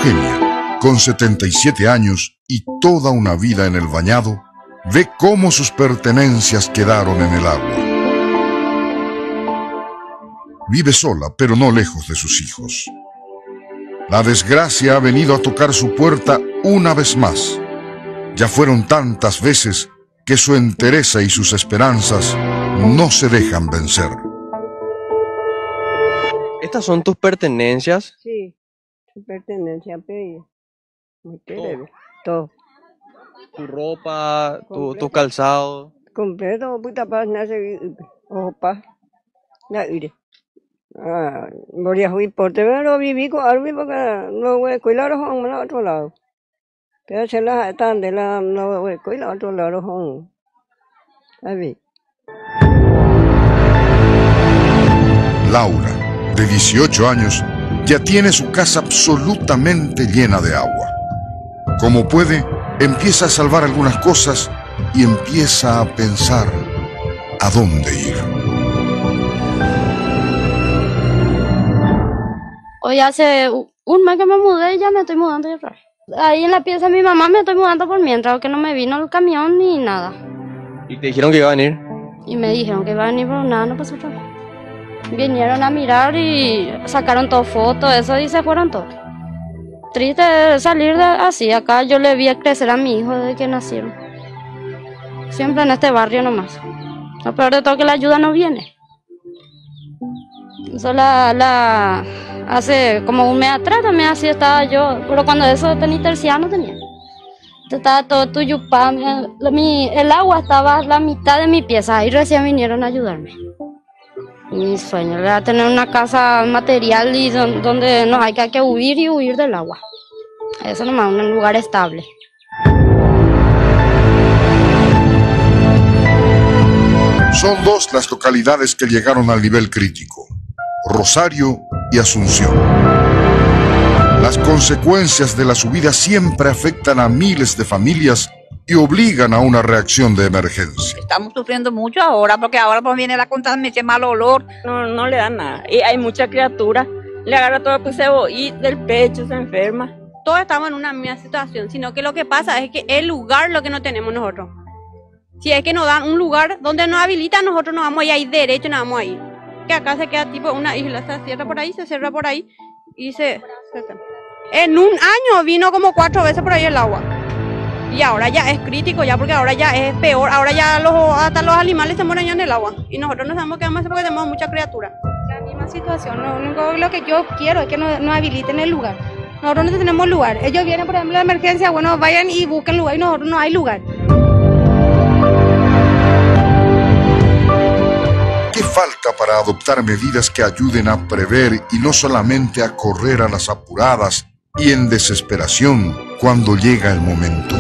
Eugenia, con 77 años y toda una vida en el bañado, ve cómo sus pertenencias quedaron en el agua. Vive sola, pero no lejos de sus hijos. La desgracia ha venido a tocar su puerta una vez más. Ya fueron tantas veces que su entereza y sus esperanzas no se dejan vencer. ¿Estas son tus pertenencias? Sí, su pertenencia pedida. Todo. Tu ropa, tu calzado. Completo, puta paz, nace opa, ya iré. Voy a huir por pero viví con algo porque no voy a cuidar a otro lado. Pero se la están de la no voy a cuidar a otro lado. Laura, de 18 años, ya tiene su casa absolutamente llena de agua. Como puede, empieza a salvar algunas cosas y empieza a pensar a dónde ir. Hoy hace un mes que me mudé y ya me estoy mudando de otra vez. Ahí en la pieza de mi mamá me estoy mudando por mientras, que no me vino el camión ni nada. ¿Y te dijeron que iba a venir? Y me dijeron que iba a venir, pero nada, no pasó otra vez. Vinieron a mirar y sacaron todas fotos, eso, y se fueron todos. Triste salir de así. Acá yo le vi crecer a mi hijo desde que nacieron. Siempre en este barrio nomás. Lo peor de todo es que la ayuda no viene. Eso hace como un mes atrás también así estaba yo, pero cuando eso tenía terciano tenía. Estaba todo tuyupá, el agua estaba a la mitad de mi pieza y recién vinieron a ayudarme. Mi sueño era tener una casa material y donde no hay que huir y huir del agua. Eso nomás, un lugar estable. Son dos las localidades que llegaron al nivel crítico: Rosario y Asunción. Las consecuencias de la subida siempre afectan a miles de familias y obligan a una reacción de emergencia. Estamos sufriendo mucho ahora, porque ahora pues viene la contaminación, mal olor. No le da nada. Y hay mucha criatura, le agarra todo el cebo y del pecho se enferma. Todos estamos en una misma situación, sino que lo que pasa es que el lugar lo que no tenemos nosotros. Si es que nos dan un lugar donde nos habilitan, nosotros nos vamos a ir derecho, nos vamos a ir. Que acá se queda tipo una isla, se cierra por ahí, se cierra por ahí y en un año vino como 4 veces por ahí el agua. Y ahora ya es crítico, ya porque ahora ya es peor, ahora ya hasta los animales se mueren ya en el agua. Y nosotros no sabemos qué vamos a hacer porque tenemos mucha criatura. La misma situación, lo que yo quiero es que nos habiliten el lugar. Nosotros no tenemos lugar. Ellos vienen, por ejemplo, de emergencia, bueno, vayan y busquen lugar y nosotros no hay lugar. ¿Qué falta para adoptar medidas que ayuden a prever y no solamente a correr a las apuradas y en desesperación cuando llega el momento?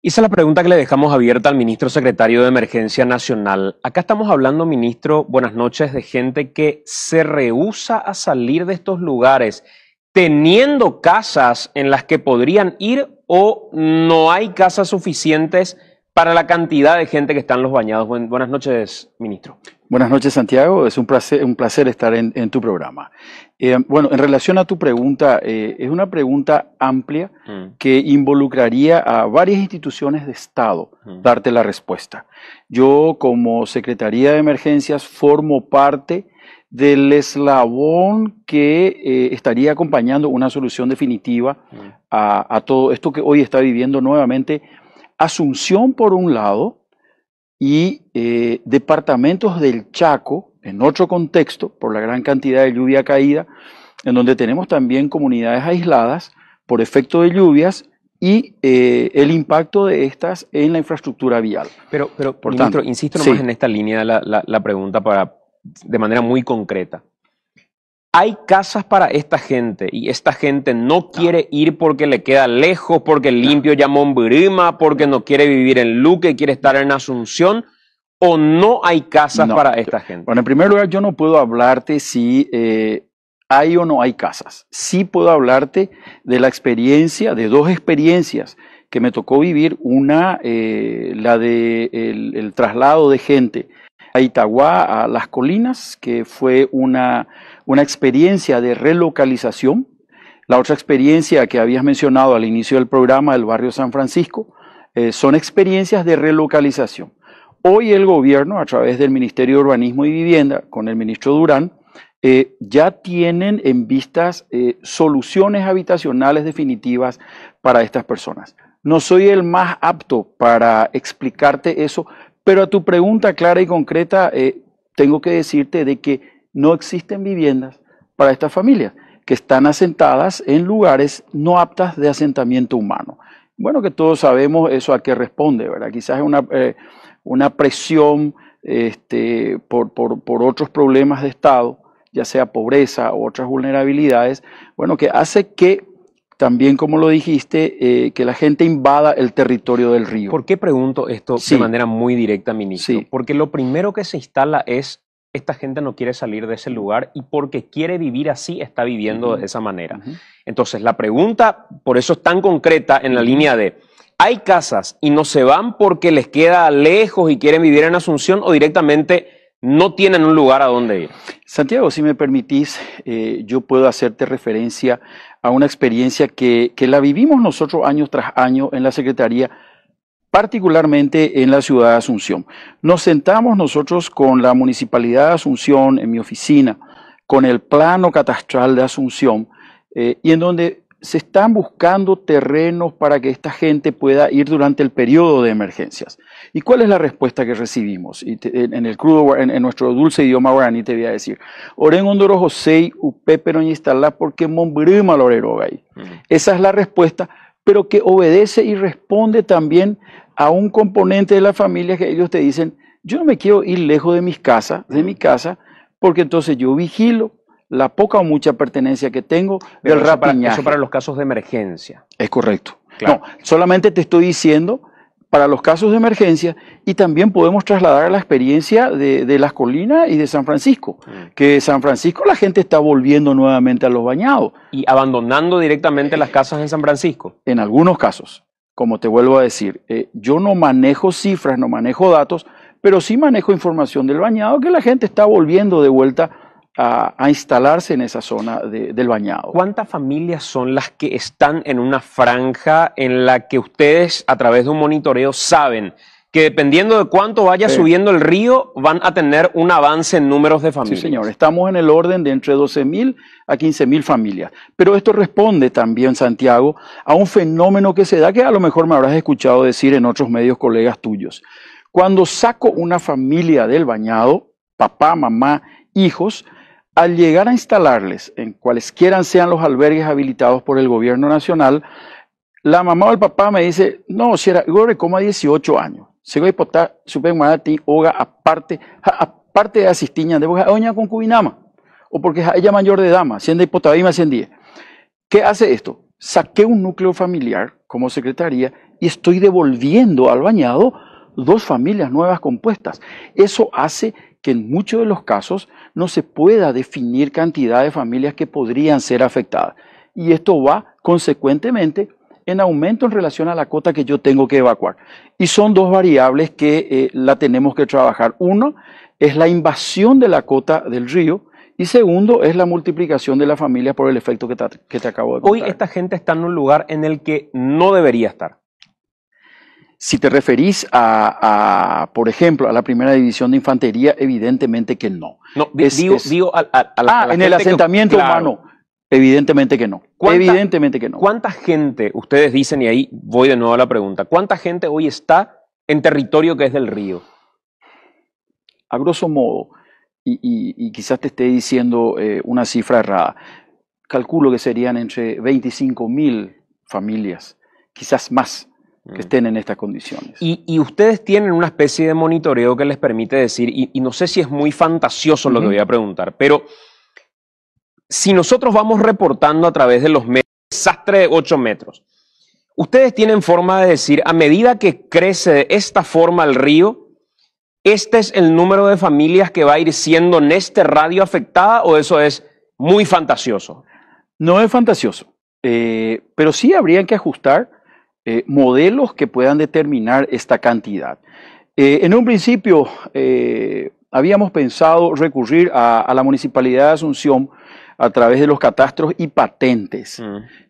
Esa es la pregunta que le dejamos abierta al ministro secretario de Emergencia Nacional. Acá estamos hablando, ministro, buenas noches, de gente que se rehúsa a salir de estos lugares, teniendo casas en las que podrían ir o no hay casas suficientes para la cantidad de gente que está en los bañados. Buenas noches, ministro. Buenas noches, Santiago. Es un placer estar en tu programa. Bueno, en relación a tu pregunta, es una pregunta amplia que involucraría a varias instituciones de Estado darte la respuesta. Yo, como Secretaría de Emergencias, formo parte del eslabón que estaría acompañando una solución definitiva a todo esto que hoy está viviendo nuevamente Asunción por un lado y departamentos del Chaco en otro contexto por la gran cantidad de lluvia caída, en donde tenemos también comunidades aisladas por efecto de lluvias y el impacto de estas en la infraestructura vial. Pero por ministro, tanto, insisto nomás en esta línea la pregunta de manera muy concreta. ¿Hay casas para esta gente y esta gente no quiere ir porque le queda lejos, porque el limpio llamó en Burima, porque no quiere vivir en Luque, quiere estar en Asunción? ¿O no hay casas para esta gente? Bueno, en primer lugar, yo no puedo hablarte si hay o no hay casas. Sí puedo hablarte de la experiencia, de dos experiencias que me tocó vivir, la de el traslado de gente a Itagua, a Las Colinas, que fue una experiencia de relocalización. La otra experiencia que habías mencionado al inicio del programa, del barrio San Francisco, son experiencias de relocalización. Hoy el gobierno, a través del Ministerio de Urbanismo y Vivienda, con el ministro Durán, ya tienen en vistas soluciones habitacionales definitivas para estas personas. No soy el más apto para explicarte eso, pero a tu pregunta clara y concreta, tengo que decirte de que no existen viviendas para estas familias, que están asentadas en lugares no aptas de asentamiento humano. Bueno, que todos sabemos eso a qué responde, ¿verdad? Quizás es una presión por otros problemas de Estado, ya sea pobreza o otras vulnerabilidades, bueno, que hace que también, como lo dijiste, que la gente invada el territorio del río. ¿Por qué pregunto esto de manera muy directa, ministro? Sí. Porque lo primero que se instala es, esta gente no quiere salir de ese lugar y porque quiere vivir así, está viviendo de esa manera. Entonces, la pregunta, por eso es tan concreta en la línea de, ¿hay casas y no se van porque les queda lejos y quieren vivir en Asunción o directamente no tienen un lugar a donde ir? Santiago, si me permitís, yo puedo hacerte referencia a una experiencia que la vivimos nosotros año tras año en la Secretaría, particularmente en la ciudad de Asunción. Nos sentamos nosotros con la Municipalidad de Asunción en mi oficina, con el plano catastral de Asunción, y en donde se están buscando terrenos para que esta gente pueda ir durante el periodo de emergencias. ¿Y cuál es la respuesta que recibimos? Y en nuestro dulce idioma guaraní te voy a decir, Oren Ondoro José Upe Peroñistala porque Mombrima Lorerogay. Esa es la respuesta, pero que obedece y responde también a un componente de la familia que ellos te dicen, yo no me quiero ir lejos de mi casa, porque entonces yo vigilo la poca o mucha pertenencia que tengo del rapiñaje. Eso para los casos de emergencia. Es correcto. Claro. No, solamente te estoy diciendo para los casos de emergencia y también podemos trasladar la experiencia de Las Colinas y de San Francisco, que San Francisco la gente está volviendo nuevamente a los bañados. ¿Y abandonando directamente las casas en San Francisco? En algunos casos, como te vuelvo a decir, yo no manejo cifras, no manejo datos, pero sí manejo información del bañado, que la gente está volviendo de vuelta a instalarse en esa zona del bañado. ¿Cuántas familias son las que están en una franja en la que ustedes a través de un monitoreo saben que dependiendo de cuánto vaya subiendo el río van a tener un avance en números de familias? Sí, señor. Estamos en el orden de entre 12.000 a 15.000 familias. Pero esto responde también, Santiago, a un fenómeno que se da, que a lo mejor me habrás escuchado decir en otros medios colegas tuyos. Cuando saco una familia del bañado, papá, mamá, hijos, al llegar a instalarles en cualesquiera sean los albergues habilitados por el gobierno nacional, la mamá o el papá me dice, no, si era, yo como a 18 años, se voy a potar, supe marati, oga, aparte de asistiña, de doña concubinama, o porque ella mayor de dama, siendo hipotadima, 10. ¿Qué hace esto? Saqué un núcleo familiar como secretaría y estoy devolviendo al bañado 2 familias nuevas compuestas. Eso hace que en muchos de los casos no se pueda definir cantidad de familias que podrían ser afectadas. Y esto va consecuentemente en aumento en relación a la cota que yo tengo que evacuar. Y son 2 variables que la tenemos que trabajar. Uno es la invasión de la cota del río y segundo es la multiplicación de la familia por el efecto que te acabo de contar. Hoy esta gente está en un lugar en el que no debería estar. Si te referís por ejemplo, a la primera división de infantería, evidentemente que no. No, digo a la en el asentamiento humano, evidentemente que no. Evidentemente que no. ¿Cuánta gente, ustedes dicen, y ahí voy de nuevo a la pregunta, cuánta gente hoy está en territorio que es del río? A grosso modo, y quizás te esté diciendo una cifra errada, calculo que serían entre 25.000 familias, quizás más, que estén en estas condiciones. Y ustedes tienen una especie de monitoreo que les permite decir, y no sé si es muy fantasioso lo que voy a preguntar, pero si nosotros vamos reportando a través de los metros, desastre de 8 metros, ustedes tienen forma de decir, a medida que crece de esta forma el río, ¿este es el número de familias que va a ir siendo en este radio afectada o eso es muy fantasioso? No es fantasioso, pero sí habría que ajustar modelos que puedan determinar esta cantidad. En un principio habíamos pensado recurrir a la Municipalidad de Asunción a través de los catastros y patentes.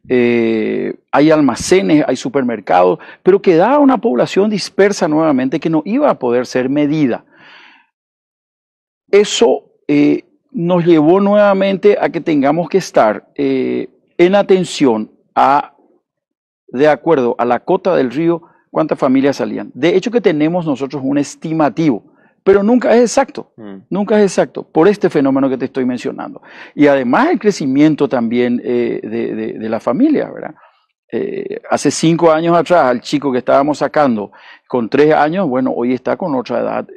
Hay almacenes, hay supermercados, pero quedaba una población dispersa nuevamente que no iba a poder ser medida. Eso nos llevó nuevamente a que tengamos que estar en atención de acuerdo a la cota del río, cuántas familias salían. De hecho que tenemos nosotros un estimativo, pero nunca es exacto, nunca es exacto, por este fenómeno que te estoy mencionando. Y además el crecimiento también de la familia, ¿verdad? Hace 5 años atrás, al chico que estábamos sacando con 3 años, bueno, hoy está con otra edad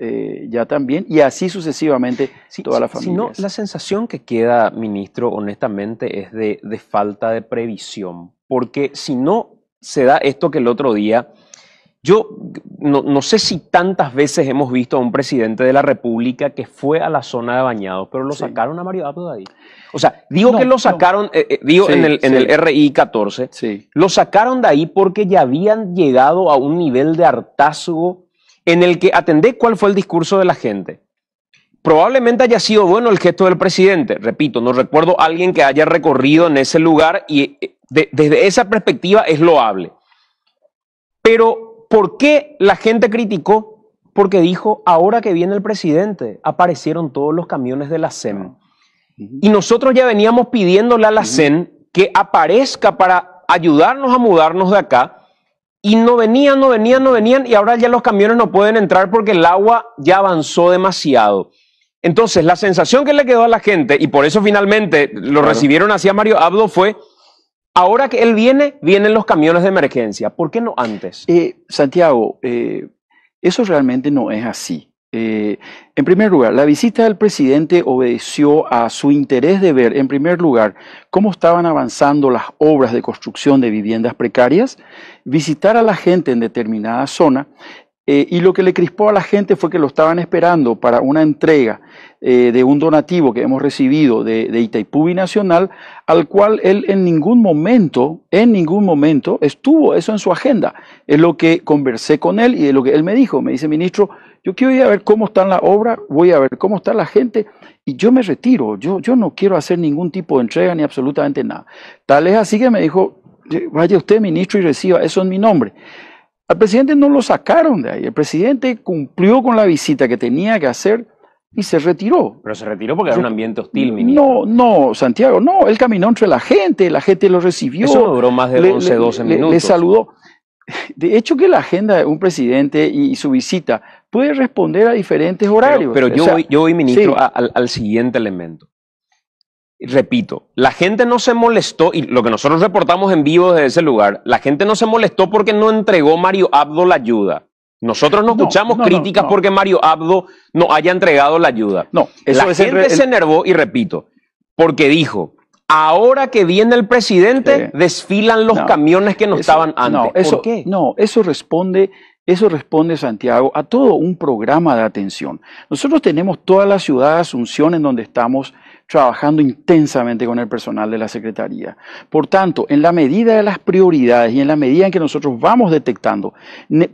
ya también, y así sucesivamente toda la familia. Si no, la sensación que queda, ministro, honestamente, es de falta de previsión, porque si no se da esto que el otro día, yo no sé si tantas veces hemos visto a un presidente de la República que fue a la zona de bañados, pero lo sacaron a Mario Abdo de ahí. O sea, digo que lo sacaron, en el RI 14, lo sacaron de ahí porque ya habían llegado a un nivel de hartazgo en el que, atendé cuál fue el discurso de la gente. Probablemente haya sido bueno el gesto del presidente, repito, no recuerdo a alguien que haya recorrido en ese lugar y desde esa perspectiva es loable. Pero, ¿por qué la gente criticó? Porque dijo, ahora que viene el presidente, aparecieron todos los camiones de la SEM. Y nosotros ya veníamos pidiéndole a la SEM que aparezca para ayudarnos a mudarnos de acá, y no venían, y ahora ya los camiones no pueden entrar porque el agua ya avanzó demasiado. Entonces, la sensación que le quedó a la gente, y por eso finalmente lo recibieron hacia Mario Abdo, fue, ahora que él viene, vienen los camiones de emergencia. ¿Por qué no antes? Santiago, eso realmente no es así. En primer lugar, la visita del presidente obedeció a su interés de ver, en primer lugar, cómo estaban avanzando las obras de construcción de viviendas precarias, visitar a la gente en determinada zona, y lo que le crispó a la gente fue que lo estaban esperando para una entrega de un donativo que hemos recibido de Itaipú Binacional, al cual él en ningún momento estuvo eso en su agenda. Es lo que conversé con él y es lo que él me dijo. Me dice, ministro, yo quiero ir a ver cómo están las obras, voy a ver cómo está la gente y yo me retiro. Yo no quiero hacer ningún tipo de entrega ni absolutamente nada. Tal es así que me dijo, vaya usted, ministro, y reciba eso en mi nombre. Al presidente no lo sacaron de ahí. El presidente cumplió con la visita que tenía que hacer y se retiró. Pero se retiró porque era un ambiente hostil, ministro. No, Santiago, no. Él caminó entre la gente lo recibió. Eso no duró más de 11, 12 minutos. Le saludó. De hecho que la agenda de un presidente y su visita puede responder a diferentes horarios. Pero yo voy, ministro, al siguiente elemento. Repito, la gente no se molestó, y lo que nosotros reportamos en vivo desde ese lugar, la gente no se molestó porque no entregó Mario Abdo la ayuda. Nosotros no escuchamos críticas porque Mario Abdo no haya entregado la ayuda. La gente se enervó, y repito, porque dijo, ahora que viene el presidente, desfilan los camiones que no estaban antes. ¿Por qué? Eso responde, Santiago, a todo un programa de atención. Nosotros tenemos toda la ciudad de Asunción en donde estamos trabajando intensamente con el personal de la Secretaría. Por tanto, en la medida de las prioridades y en la medida en que nosotros vamos detectando,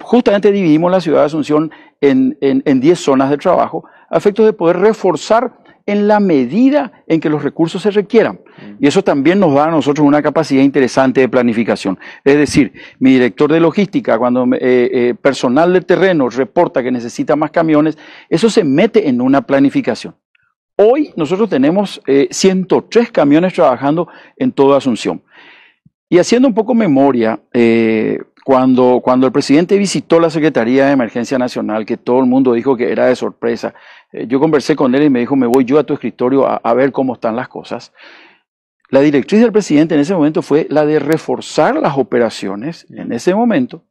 justamente dividimos la ciudad de Asunción en 10 zonas de trabajo, a efectos de poder reforzar en la medida en que los recursos se requieran. Y eso también nos da a nosotros una capacidad interesante de planificación. Es decir, mi director de logística, cuando personal de terreno reporta que necesita más camiones, eso se mete en una planificación. Hoy nosotros tenemos 103 camiones trabajando en toda Asunción. Y haciendo un poco memoria, cuando el presidente visitó la Secretaría de Emergencia Nacional, que todo el mundo dijo que era de sorpresa, yo conversé con él y me dijo, me voy yo a tu escritorio a ver cómo están las cosas. La directriz del presidente en ese momento fue la de reforzar las operaciones en ese momento,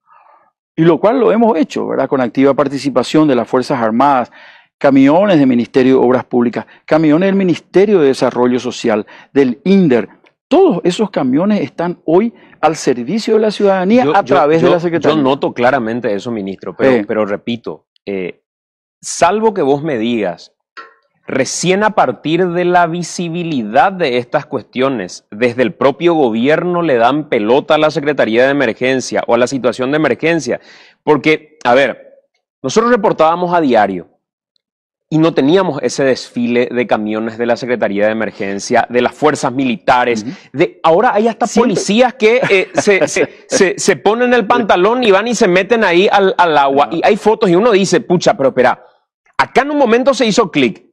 y lo cual lo hemos hecho, ¿verdad? Con activa participación de las Fuerzas Armadas, camiones del Ministerio de Obras Públicas, camiones del Ministerio de Desarrollo Social, del INDER. Todos esos camiones están hoy al servicio de la ciudadanía a través de la Secretaría. Yo noto claramente eso, ministro, pero repito, salvo que vos me digas, recién a partir de la visibilidad de estas cuestiones, desde el propio gobierno le dan pelota a la Secretaría de Emergencia o a la situación de emergencia. Porque, a ver, nosotros reportábamos a diario y no teníamos ese desfile de camiones de la Secretaría de Emergencia, de las fuerzas militares. Ahora hay hasta policías que se ponen el pantalón y van y se meten ahí al agua. Y hay fotos y uno dice, pucha, pero espera, acá en un momento se hizo clic.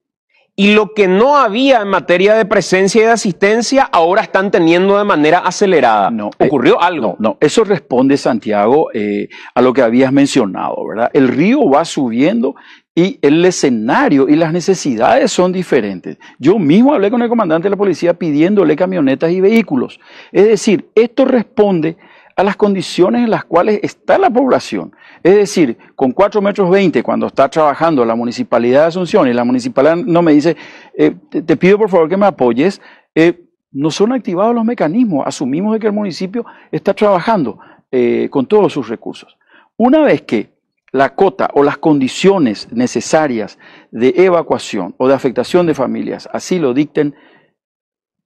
Y lo que no había en materia de presencia y de asistencia, ahora están teniendo de manera acelerada. No, ¿Ocurrió algo? No, eso responde, Santiago, a lo que habías mencionado, ¿verdad? El río va subiendo y el escenario y las necesidades son diferentes. Yo mismo hablé con el comandante de la policía pidiéndole camionetas y vehículos. Es decir, esto responde a las condiciones en las cuales está la población. Es decir, con 4,20 metros cuando está trabajando la Municipalidad de Asunción y la Municipalidad no me dice, te pido por favor que me apoyes, no son activados los mecanismos. Asumimos de que el municipio está trabajando con todos sus recursos. Una vez que la cota o las condiciones necesarias de evacuación o de afectación de familias así lo dicten,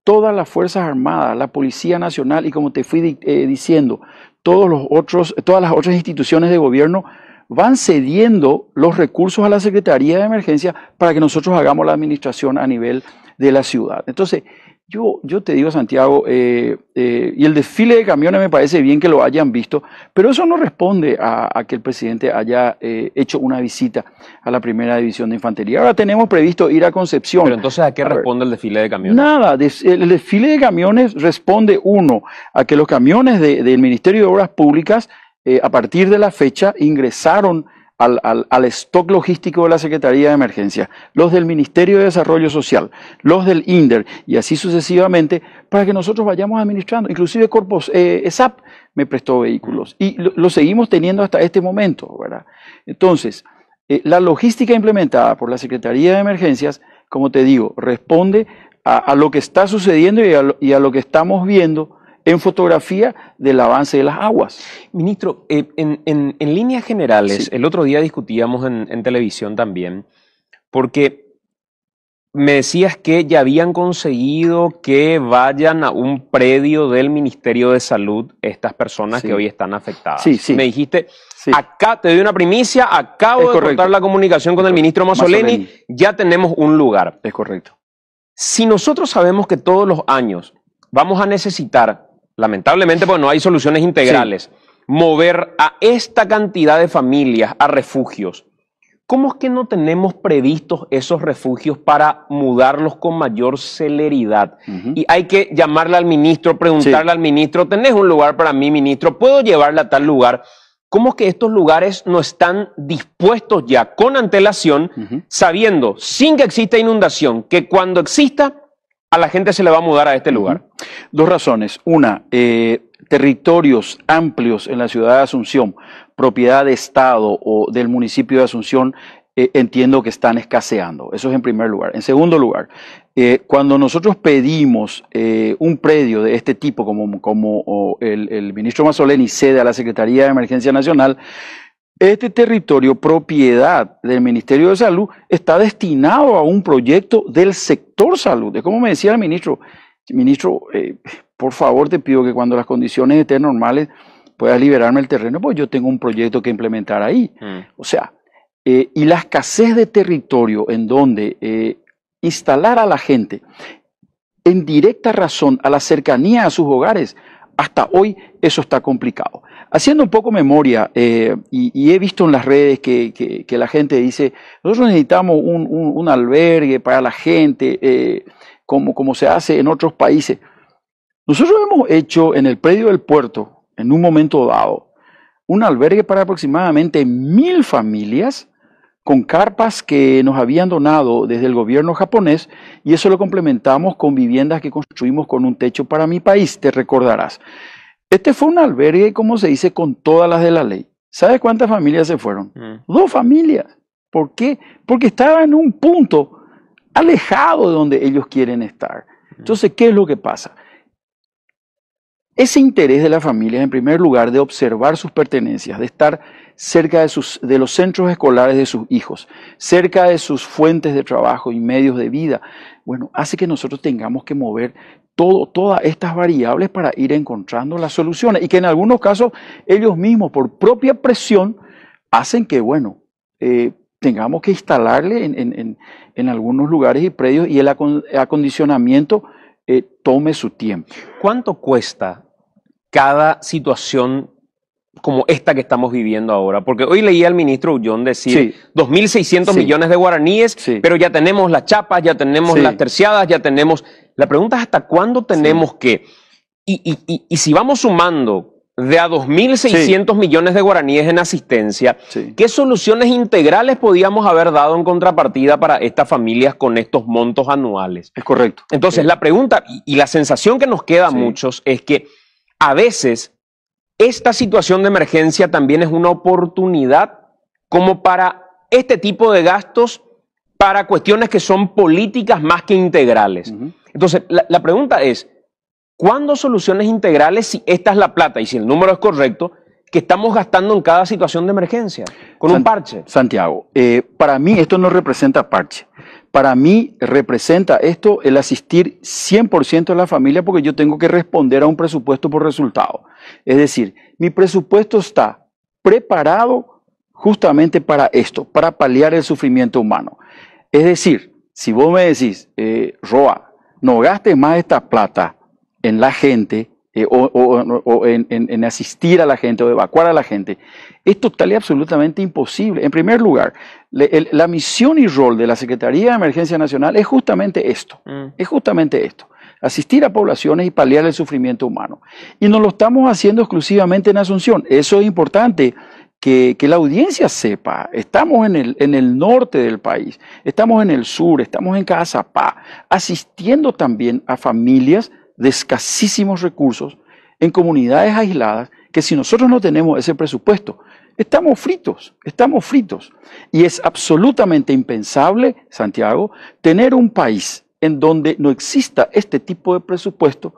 todas las Fuerzas Armadas, la Policía Nacional y como te fui diciendo, todas las otras instituciones de gobierno van cediendo los recursos a la Secretaría de Emergencia para que nosotros hagamos la administración a nivel de la ciudad. Entonces, yo te digo, Santiago, y el desfile de camiones me parece bien que lo hayan visto, pero eso no responde a que el presidente haya hecho una visita a la Primera División de Infantería. Ahora tenemos previsto ir a Concepción. Pero entonces, ¿a qué responde el desfile de camiones? Nada, el desfile de camiones responde, uno, a que los camiones del Ministerio de Obras Públicas, a partir de la fecha, ingresaron al stock logístico de la Secretaría de Emergencia, los del Ministerio de Desarrollo Social, los del INDER y así sucesivamente, para que nosotros vayamos administrando. Inclusive Corpos ESAP me prestó vehículos y lo seguimos teniendo hasta este momento, ¿verdad? Entonces, la logística implementada por la Secretaría de Emergencias, como te digo, responde a lo que está sucediendo y a lo que estamos viendo en fotografía del avance de las aguas. Ministro, en líneas generales, el otro día discutíamos en televisión también, porque me decías que ya habían conseguido que vayan a un predio del Ministerio de Salud estas personas que hoy están afectadas. Me dijiste, acá te doy una primicia, acabo de cortar la comunicación con el ministro Mazzoleni, ya tenemos un lugar. Es correcto. Si nosotros sabemos que todos los años vamos a necesitar, lamentablemente porque no hay soluciones integrales, mover a esta cantidad de familias a refugios, ¿cómo es que no tenemos previstos esos refugios para mudarlos con mayor celeridad? Y hay que llamarle al ministro, preguntarle al ministro, ¿tenés un lugar para mí, ministro? ¿Puedo llevarla a tal lugar? ¿Cómo es que estos lugares no están dispuestos ya con antelación, sabiendo, sin que exista inundación, que cuando exista, a la gente se le va a mudar a este lugar? Dos razones. Una, territorios amplios en la ciudad de Asunción, propiedad de Estado o del municipio de Asunción, entiendo que están escaseando. Eso es en primer lugar. En segundo lugar, cuando nosotros pedimos un predio de este tipo, como el ministro Mazzoleni cede a la Secretaría de Emergencia Nacional, este territorio, propiedad del Ministerio de Salud, está destinado a un proyecto del sector salud. Es como me decía el ministro, por favor te pido que cuando las condiciones estén normales puedas liberarme el terreno, pues yo tengo un proyecto que implementar ahí. O sea, y la escasez de territorio en donde instalar a la gente en directa razón a la cercanía a sus hogares, hasta hoy eso está complicado. Haciendo un poco memoria, y he visto en las redes que la gente dice, nosotros necesitamos un albergue para la gente, como se hace en otros países. Nosotros hemos hecho en el predio del puerto, en un momento dado, un albergue para aproximadamente 1.000 familias, con carpas que nos habían donado desde el gobierno japonés, y eso lo complementamos con viviendas que construimos con un techo para mi país, te recordarás. Este fue un albergue, como se dice, con todas las de la ley. ¿Sabes cuántas familias se fueron? 2 familias. ¿Por qué? Porque estaban en un punto alejado de donde ellos quieren estar. Entonces, ¿qué es lo que pasa? ese interés de las familias, en primer lugar, de observar sus pertenencias, de estar cerca de los centros escolares de sus hijos, cerca de sus fuentes de trabajo y medios de vida, bueno, hace que nosotros tengamos que mover todas estas variables para ir encontrando las soluciones y que en algunos casos ellos mismos, por propia presión, hacen que, bueno, tengamos que instalarle en algunos lugares y predios y el acondicionamiento tome su tiempo. ¿Cuánto cuesta cada situación como esta que estamos viviendo ahora? Porque hoy leía al ministro Ullón decir 2.600 millones de guaraníes, pero ya tenemos las chapas, ya tenemos las terciadas, ya tenemos... La pregunta es hasta cuándo tenemos que... Y si vamos sumando de a 2.600 millones de guaraníes en asistencia, ¿qué soluciones integrales podíamos haber dado en contrapartida para estas familias con estos montos anuales? Es correcto. Entonces la pregunta y la sensación que nos queda a muchos es que a veces esta situación de emergencia también es una oportunidad como para este tipo de gastos para cuestiones que son políticas más que integrales. Entonces la pregunta es, ¿cuándo soluciones integrales si esta es la plata y si el número es correcto que estamos gastando en cada situación de emergencia? Con un parche. Santiago, para mí esto no representa parche. Para mí representa esto el asistir 100% a la familia porque yo tengo que responder a un presupuesto por resultado. Es decir, mi presupuesto está preparado justamente para esto, para paliar el sufrimiento humano. Es decir, si vos me decís, Roa, no gastes más esta plata en la gente o en asistir a la gente o evacuar a la gente, es total y absolutamente imposible. En primer lugar, la misión y rol de la Secretaría de Emergencia Nacional es justamente esto, asistir a poblaciones y paliar el sufrimiento humano. Y no lo estamos haciendo exclusivamente en Asunción. Eso es importante que la audiencia sepa. Estamos en el norte del país, estamos en el sur, estamos en Cazapá, asistiendo también a familias de escasísimos recursos en comunidades aisladas que si nosotros no tenemos ese presupuesto, estamos fritos. Y es absolutamente impensable, Santiago, tener un país en donde no exista este tipo de presupuesto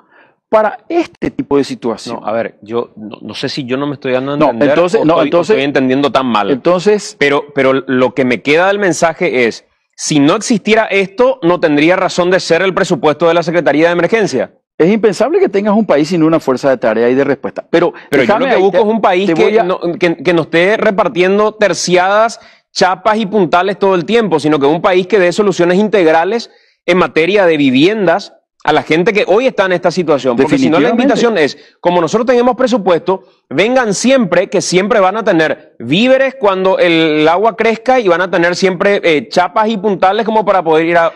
para este tipo de situación. No, a ver, yo no sé si yo no me estoy dando a entender entonces estoy entendiendo tan mal. Entonces, pero lo que me queda del mensaje es, si no existiera esto, no tendría razón de ser el presupuesto de la Secretaría de Emergencia. Es impensable que tengas un país sin una fuerza de tarea y de respuesta. Pero yo lo que busco es un país que no esté repartiendo terciadas, chapas y puntales todo el tiempo, sino que un país que dé soluciones integrales en materia de viviendas a la gente que hoy está en esta situación. Porque si no, la invitación es, como nosotros tenemos presupuesto, vengan siempre, que siempre van a tener víveres cuando el agua crezca y van a tener siempre chapas y puntales como para poder ir a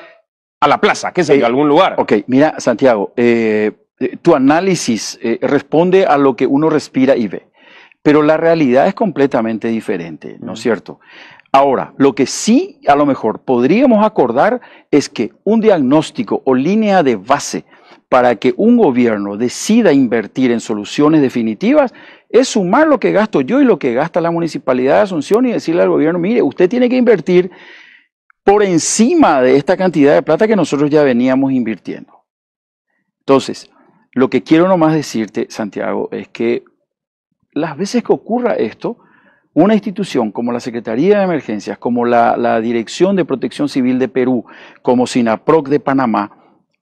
la plaza, qué sé yo, a algún lugar. Ok, mira, Santiago, tu análisis responde a lo que uno respira y ve, pero la realidad es completamente diferente, ¿no es cierto? Ahora, lo que sí a lo mejor podríamos acordar es que un diagnóstico o línea de base para que un gobierno decida invertir en soluciones definitivas es sumar lo que gasto yo y lo que gasta la Municipalidad de Asunción y decirle al gobierno, mire, usted tiene que invertir por encima de esta cantidad de plata que nosotros ya veníamos invirtiendo. Entonces, lo que quiero nomás decirte, Santiago, es que las veces que ocurra esto, una institución como la Secretaría de Emergencias, como la Dirección de Protección Civil de Perú, como SINAPROC de Panamá,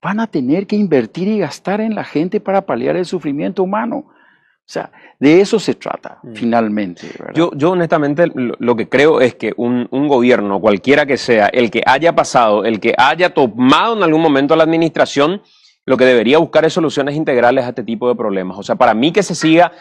van a tener que invertir y gastar en la gente para paliar el sufrimiento humano. O sea, de eso se trata, finalmente, ¿verdad? Yo honestamente lo que creo es que un gobierno, cualquiera que sea, el que haya pasado, el que haya tomado en algún momento la administración, lo que debería buscar es soluciones integrales a este tipo de problemas. O sea, para mí que se siga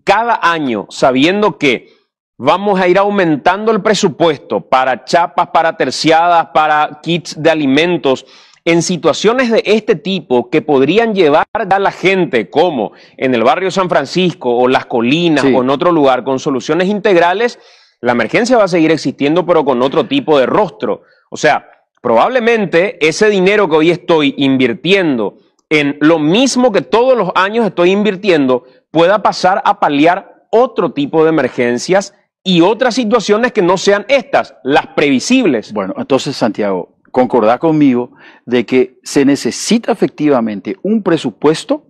cada año sabiendo que vamos a ir aumentando el presupuesto para chapas, para terciadas, para kits de alimentos, en situaciones de este tipo que podrían llevar a la gente, como en el barrio San Francisco o Las Colinas o en otro lugar, con soluciones integrales, la emergencia va a seguir existiendo, pero con otro tipo de rostro. O sea, probablemente ese dinero que hoy estoy invirtiendo en lo mismo que todos los años estoy invirtiendo, pueda pasar a paliar otro tipo de emergencias y otras situaciones que no sean estas, las previsibles. Bueno, entonces, Santiago, concordá conmigo de que se necesita efectivamente un presupuesto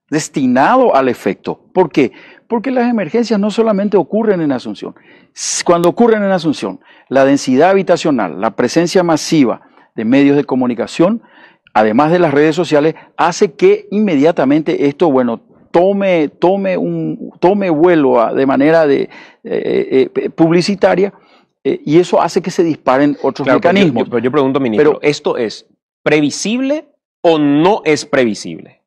destinado al efecto. ¿Por qué? Porque las emergencias no solamente ocurren en Asunción. Cuando ocurren en Asunción, la densidad habitacional, la presencia masiva de medios de comunicación, además de las redes sociales, hace que inmediatamente esto, bueno, tome vuelo de manera publicitaria, y eso hace que se disparen otros mecanismos. Pero yo pregunto, ministro, ¿esto es previsible o no es previsible?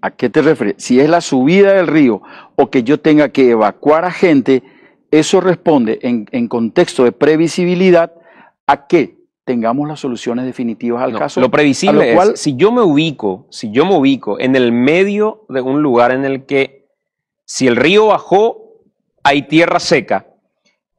¿A qué te refieres? Si es la subida del río o que yo tenga que evacuar a gente, eso responde en contexto de previsibilidad a que tengamos las soluciones definitivas al caso. Lo previsible es, si yo me ubico en el medio de un lugar en el que si el río bajó, hay tierra seca,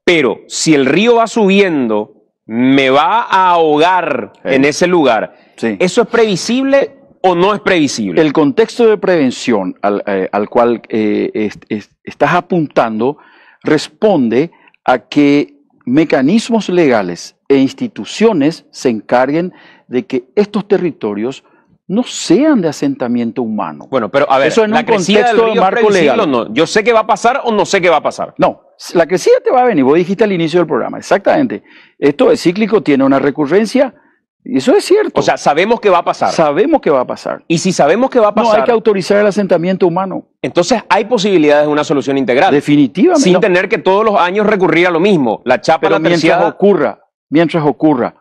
pero si el río va subiendo, me va a ahogar en ese lugar. Sí. ¿Eso es previsible o no es previsible? El contexto de prevención al cual estás apuntando responde a que mecanismos legales e instituciones se encarguen de que estos territorios no sean de asentamiento humano. Bueno, pero a ver, eso en ¿la un crecida contexto del río de marco es previsible legal o no? ¿Yo sé qué va a pasar o no sé qué va a pasar? No, la crecida te va a venir, vos dijiste al inicio del programa, exactamente. Esto es cíclico, tiene una recurrencia, y eso es cierto. O sea, sabemos que va a pasar. Sabemos que va a pasar. Y si sabemos que va a pasar, no hay que autorizar el asentamiento humano. Entonces hay posibilidades de una solución integral. Definitivamente. Sin tener que todos los años recurrir a lo mismo. La chapa, pero la terciada. mientras ocurra,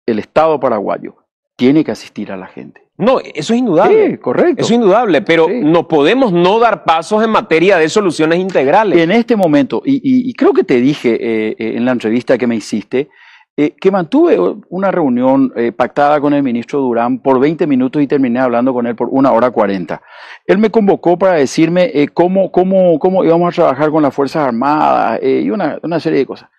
el Estado paraguayo tiene que asistir a la gente. No, eso es indudable. Sí, correcto. Eso es indudable, pero no podemos no dar pasos en materia de soluciones integrales. En este momento, y creo que te dije en la entrevista que me hiciste, que mantuve una reunión pactada con el ministro Durán por 20 minutos y terminé hablando con él por 1 hora 40. Él me convocó para decirme cómo íbamos a trabajar con las Fuerzas Armadas y una serie de cosas.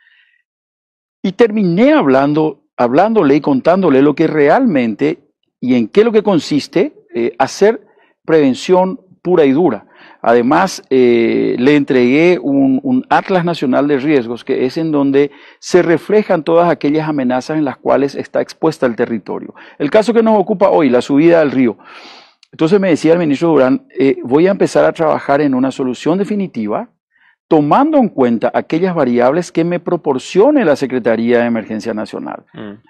Y terminé hablándole y contándole lo que realmente y en qué es lo que consiste hacer prevención pura y dura. Además, le entregué un Atlas Nacional de Riesgos, que es en donde se reflejan todas aquellas amenazas en las cuales está expuesta el territorio. El caso que nos ocupa hoy, la subida del río. Entonces me decía el ministro Durán, voy a empezar a trabajar en una solución definitiva, tomando en cuenta aquellas variables que me proporcione la Secretaría de Emergencia Nacional.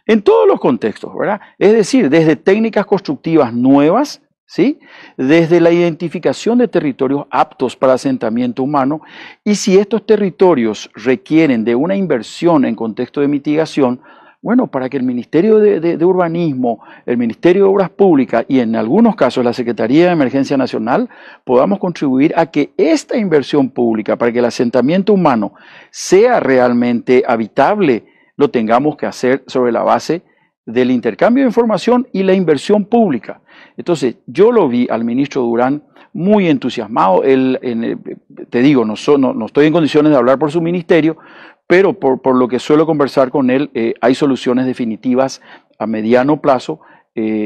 En todos los contextos, ¿verdad? Es decir, desde técnicas constructivas nuevas, ¿sí? Desde la identificación de territorios aptos para asentamiento humano, y si estos territorios requieren de una inversión en contexto de mitigación, bueno, para que el Ministerio de Urbanismo, el Ministerio de Obras Públicas y en algunos casos la Secretaría de Emergencia Nacional podamos contribuir a que esta inversión pública, para que el asentamiento humano sea realmente habitable, lo tengamos que hacer sobre la base del intercambio de información y la inversión pública. Entonces, yo lo vi al ministro Durán muy entusiasmado. Te digo, no estoy en condiciones de hablar por su ministerio, pero por lo que suelo conversar con él, hay soluciones definitivas a mediano plazo,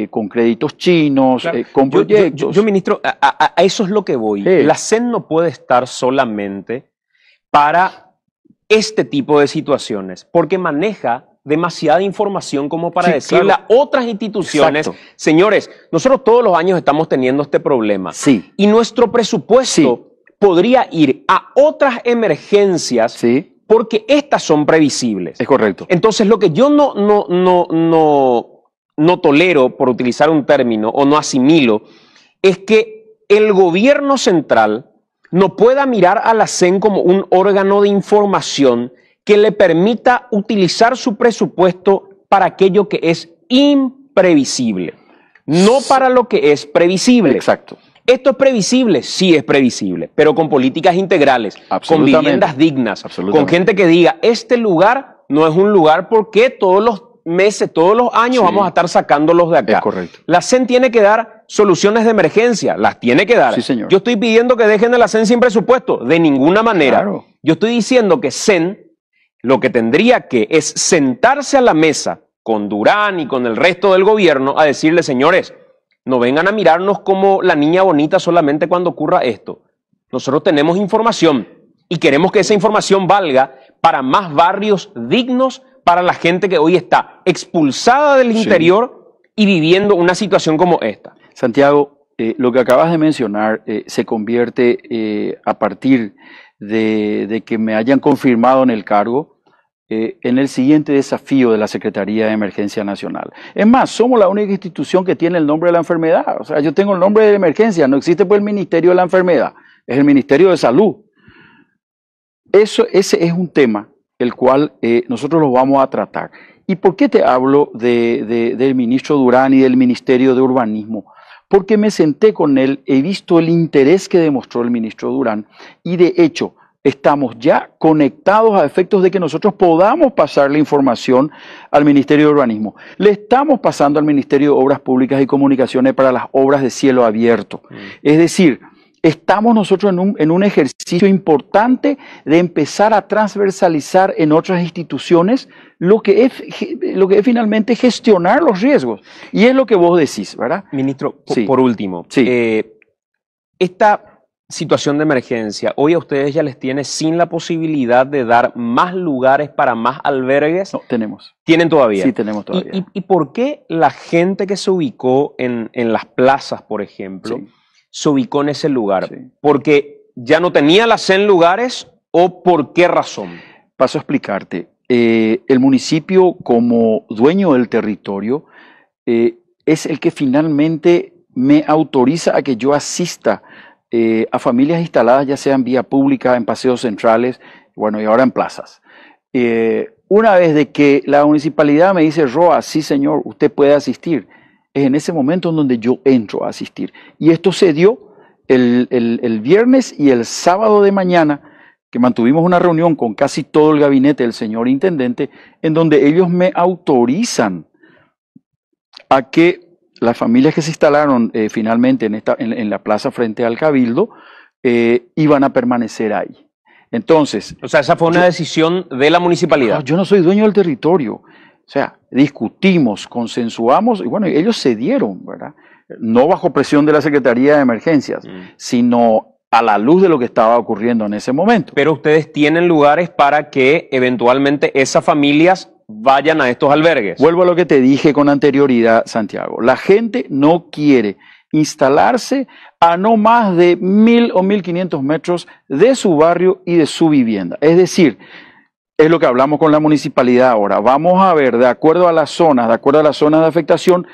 con créditos chinos, claro, con proyectos. Yo ministro, a eso es lo que voy. La CEN no puede estar solamente para este tipo de situaciones, porque maneja demasiada información como para decirle a otras instituciones, señores, nosotros todos los años estamos teniendo este problema. Y nuestro presupuesto podría ir a otras emergencias porque estas son previsibles. Es correcto. Entonces, lo que yo no tolero, por utilizar un término, o no asimilo, es que el gobierno central no pueda mirar a la CEN como un órgano de información que le permita utilizar su presupuesto para aquello que es imprevisible, no para lo que es previsible. Exacto. ¿Esto es previsible? Sí es previsible, pero con políticas integrales, con viviendas dignas, con gente que diga, este lugar no es un lugar porque todos los meses, todos los años vamos a estar sacándolos de acá. Es correcto. La CEN tiene que dar soluciones de emergencia, las tiene que dar. Sí, señor. Yo estoy pidiendo que dejen a la CEN sin presupuesto, de ninguna manera. Claro. Yo estoy diciendo que CEN lo que tendría que es sentarse a la mesa con Durán y con el resto del gobierno a decirle, señores, no vengan a mirarnos como la niña bonita solamente cuando ocurra esto. Nosotros tenemos información y queremos que esa información valga para más barrios dignos para la gente que hoy está expulsada del interior y viviendo una situación como esta. Santiago, lo que acabas de mencionar se convierte a partir de que me hayan confirmado en el cargo en el siguiente desafío de la Secretaría de Emergencia Nacional. Es más, somos la única institución que tiene el nombre de la enfermedad. O sea, yo tengo el nombre de emergencia, no existe pues el Ministerio de la Enfermedad, es el Ministerio de Salud. Ese es un tema el cual nosotros lo vamos a tratar. ¿Y por qué te hablo del ministro Durán y del Ministerio de Urbanismo? Porque me senté con él, he visto el interés que demostró el ministro Durán y de hecho estamos ya conectados a efectos de que nosotros podamos pasar la información al Ministerio de Urbanismo. Le estamos pasando al Ministerio de Obras Públicas y Comunicaciones para las obras de cielo abierto. Es decir, estamos nosotros en un ejercicio importante de empezar a transversalizar en otras instituciones lo que es finalmente gestionar los riesgos. Y es lo que vos decís, ¿verdad? Ministro, Sí. por último, Sí. esta situación de emergencia, hoy a ustedes ya les tiene sin la posibilidad de dar más lugares para más albergues. No, tenemos. ¿Tienen todavía? Sí, tenemos todavía. ¿Y por qué la gente que se ubicó en las plazas, por ejemplo, Sí. se ubicó en ese lugar? Sí. ¿Porque ya no tenía las 100 lugares o por qué razón? Paso a explicarte. El municipio, como dueño del territorio, es el que finalmente me autoriza a que yo asista a familias instaladas, ya sea en vía pública, en paseos centrales, bueno, y ahora en plazas. Una vez de que la municipalidad me dice, Roa, sí señor, usted puede asistir, es en ese momento en donde yo entro a asistir. Y esto se dio el viernes y el sábado de mañana, que mantuvimos una reunión con casi todo el gabinete del señor intendente, en donde ellos me autorizan a que las familias que se instalaron finalmente en la plaza frente al Cabildo iban a permanecer ahí. Entonces, O sea, esa fue una decisión de la municipalidad. yo no soy dueño del territorio. O sea, discutimos, consensuamos y bueno, ellos cedieron, ¿verdad? No bajo presión de la Secretaría de Emergencias, sino a la luz de lo que estaba ocurriendo en ese momento. Pero ustedes tienen lugares para que eventualmente esas familias vayan a estos albergues. Vuelvo a lo que te dije con anterioridad, Santiago. La gente no quiere instalarse a no más de 1.000 o 1.500 metros de su barrio y de su vivienda. Es decir, es lo que hablamos con la municipalidad ahora. Vamos a ver, de acuerdo a las zonas de afectación,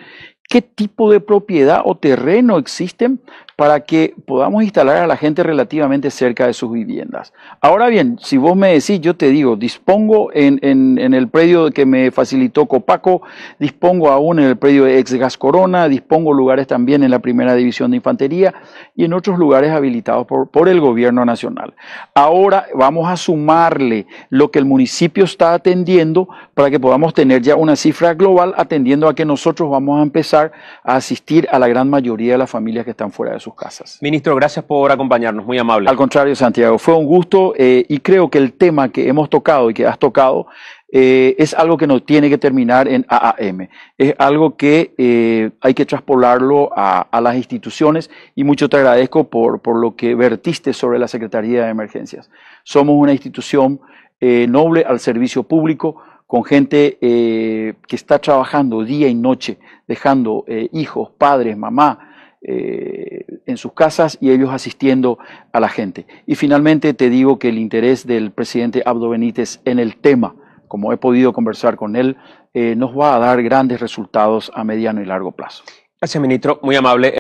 qué tipo de propiedad o terreno existen para que podamos instalar a la gente relativamente cerca de sus viviendas. Ahora bien, si vos me decís, yo te digo, dispongo en el predio que me facilitó Copaco, dispongo aún en el predio de Ex Gas Corona, dispongo lugares también en la Primera División de Infantería y en otros lugares habilitados por el gobierno nacional. Ahora vamos a sumarle lo que el municipio está atendiendo para que podamos tener ya una cifra global atendiendo a que nosotros vamos a empezar a asistir a la gran mayoría de las familias que están fuera de sus casas. Ministro, gracias por acompañarnos, muy amable. Al contrario, Santiago, fue un gusto y creo que el tema que hemos tocado y que has tocado es algo que no tiene que terminar en AAM. Es algo que hay que traspolarlo a las instituciones y mucho te agradezco por lo que vertiste sobre la Secretaría de Emergencias. Somos una institución noble al servicio público, con gente que está trabajando día y noche, dejando hijos, padres, mamá, en sus casas y ellos asistiendo a la gente. Y finalmente te digo que el interés del presidente Abdo Benítez en el tema, como he podido conversar con él, nos va a dar grandes resultados a mediano y largo plazo. Gracias, ministro, muy amable.